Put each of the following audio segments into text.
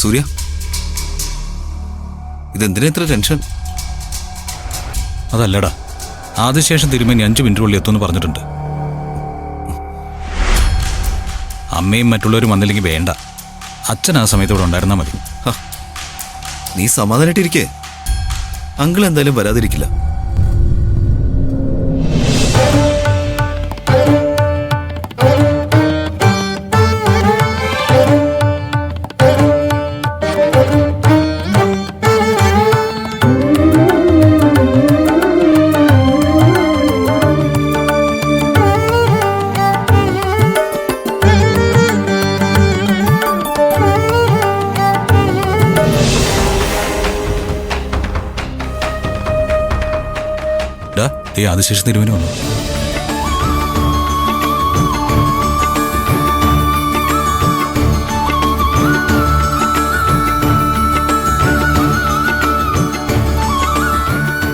സൂര്യ, ഇതെന്തിനാ ഇത്ര ടെൻഷൻ? അതല്ലടാ, ആദ്യശേഷം തിരുമേനി 5 മിനിറ്റിനുള്ളിൽ എത്തുമെന്ന് പറഞ്ഞിട്ടുണ്ട്. അമ്മയും മറ്റുള്ളവരും വന്നില്ലെങ്കിൽ വേണ്ട, അച്ഛൻ ആ സമയത്ത് ഇവിടെ ഉണ്ടായിരുന്നാൽ മതി. നീ സമാധാനായിട്ടിരിക്കേ, അങ്കിൾ എന്തായാലും വരാതിരിക്കില്ല. ആദിശേഷം തിരുമേനി വന്നു.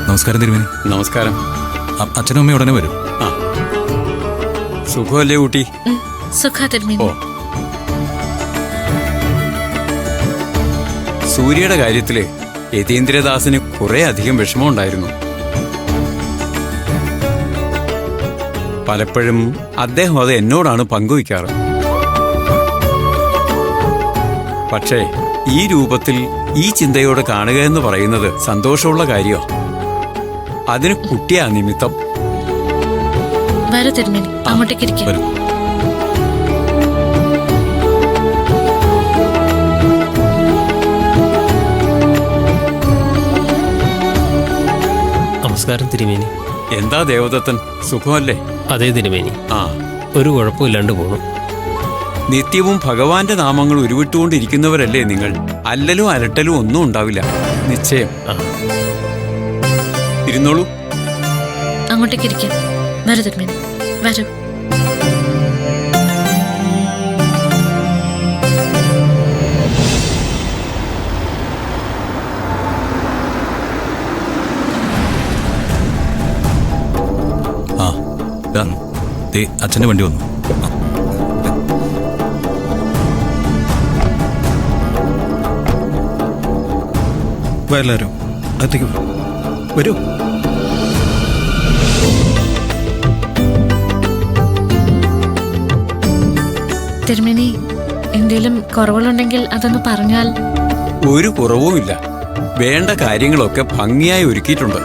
നമസ്കാരം തിരുമേനി. നമസ്കാരം. അച്ഛനും അമ്മയും ഉടനെ വരും. സുഖമല്ലേ ഊട്ടി? ഓ, സൂര്യയുടെ കാര്യത്തില് യതീന്ദ്രദാസിന് കുറെ അധികം വിഷമമുണ്ടായിരുന്നു. പലപ്പോഴും അദ്ദേഹം അത് എന്നോടാണ് പങ്കുവയ്ക്കാറ്. പക്ഷേ ഈ രൂപത്തിൽ ഈ ചിന്തയോടെ കാണുക എന്ന് പറയുന്നത് സന്തോഷമുള്ള കാര്യമോ? അതിന് കുട്ടിയാ നിമിത്തം. നമസ്കാരം തിരുമേനി. എന്താ ദേവദത്തൻ, സുഖമല്ലേ? അതേ തിരുമേനി, ഒരു കുഴപ്പമില്ലാണ്ട് പോണു. നിത്യവും ഭഗവാന്റെ നാമങ്ങൾ ഉരുവിട്ടുകൊണ്ടിരിക്കുന്നവരല്ലേ നിങ്ങൾ? അല്ലലും അലട്ടലും ഒന്നും ഉണ്ടാവില്ല, നിശ്ചയം. ഇരുന്നോളൂ. അങ്ങോട്ടേക്ക് ഇരിക്കാം. വരൂ തിരുമേനി, വരൂ. അച്ഛൻ്റെ വണ്ടി വന്നു. എല്ലാവരും അകത്തേക്ക് വരൂ. തിരുമേനി, എന്തെങ്കിലും കുറവുകളുണ്ടെങ്കിൽ അതൊന്ന് പറഞ്ഞാൽ. ഒരു കുറവുമില്ല. വേണ്ട കാര്യങ്ങളൊക്കെ ഭംഗിയായി ഒരുക്കിയിട്ടുണ്ട്.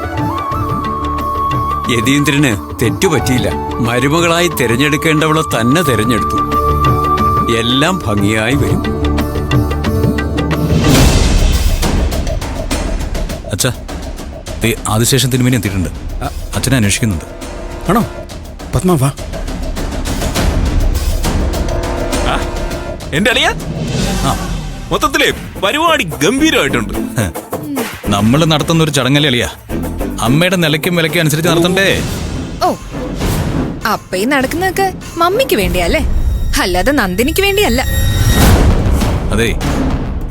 യതീന്ദ്രന് തെറ്റുപറ്റിയില്ല. മരുമകളായി തിരഞ്ഞെടുക്കേണ്ടവളെ തന്നെ തിരഞ്ഞെടുത്തു. എല്ലാം ഭംഗിയായി വരും. അച്ഛാ, ആദിശേഷം തിരുമേനി എത്തിയിട്ടുണ്ട്. അച്ഛനെ അന്വേഷിക്കുന്നുണ്ട്. ആണോ? പത്മ വാ. എന്റെ അളിയ, മൊത്തത്തിലെ പരിപാടി ഗംഭീരമായിട്ടുണ്ട്. നമ്മൾ നടത്തുന്ന ഒരു ചടങ്ങല്ലേ അളിയ, അമ്മയുടെ നിലയ്ക്കും വിലയ്ക്കും അനുസരിച്ച് നടത്തണ്ടേ? ഓ, അപ്പ ഈ നടക്കുന്നതൊക്കെ മമ്മിക്ക് വേണ്ടിയല്ലേ, അല്ലാതെ നന്ദിനിക്ക് വേണ്ടിയല്ല. അതെ,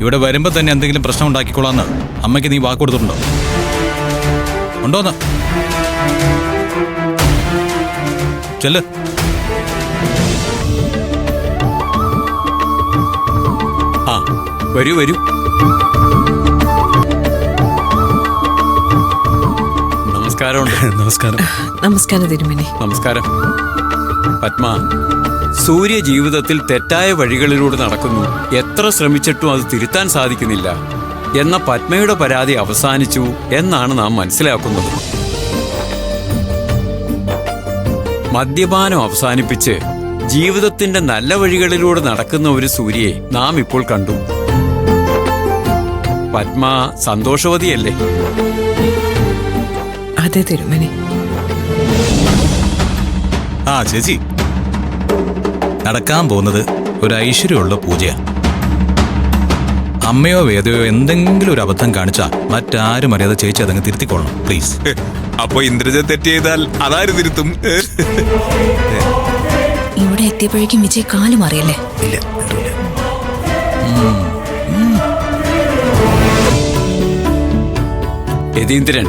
ഇവിടെ വരുമ്പോ തന്നെ എന്തെങ്കിലും പ്രശ്നം ഉണ്ടാക്കിക്കൊള്ളാന്ന് അമ്മയ്ക്ക് നീ വാക്ക് കൊടുത്തിട്ടുണ്ടോ? ഉണ്ടോന്ന് ചെല്ല്. വരൂ വരൂ. നമസ്കാരം. നമസ്കാരം തിരുമേനി. നമസ്കാരം. പത്മ, സൂര്യ ജീവിതത്തിൽ തെറ്റായ വഴികളിലൂടെ നടക്കുന്നു. എത്ര ശ്രമിച്ചിട്ടും അത് തിരുത്താൻ സാധിക്കുന്നില്ല എന്ന പത്മയുടെ പരാതി അവസാനിച്ചു എന്നാണ് നാം മനസ്സിലാക്കുന്നത്. മദ്യപാനം അവസാനിപ്പിച്ച് ജീവിതത്തിന്റെ നല്ല വഴികളിലൂടെ നടക്കുന്ന ഒരു സൂര്യയെ നാം ഇപ്പോൾ കണ്ടു. പത്മ സന്തോഷവതിയല്ലേ? അതെ തിരുമേനി. ചേച്ചി, നടക്കാൻ പോകുന്നത് ഒരു ഐശ്വര്യമുള്ള പൂജയാണ്. അമ്മയോ വേദയോ എന്തെങ്കിലും ഒരു അബദ്ധം കാണിച്ചാൽ മറ്റാരും അറിയാതെ ചേച്ചി അതങ്ങ് തിരുത്തിക്കൊള്ളണം, പ്ലീസ്. അപ്പൊ ഇന്ദ്രജ തെറ്റ് ചെയ്താൽ അതാര് തിരുത്തും? ഇവിടെ എത്തിയപ്പോഴേക്കും വിജയ് കാലു മാറിയല്ലേ? ഇല്ല. യതീന്ദ്രൻ,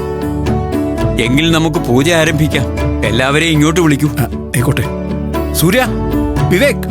എങ്കിൽ നമുക്ക് പൂജ ആരംഭിക്കാം. എല്ലാവരെയും ഇങ്ങോട്ട് വിളിക്കൂ. ആയിക്കോട്ടെ. സൂര്യ, വിവേക്,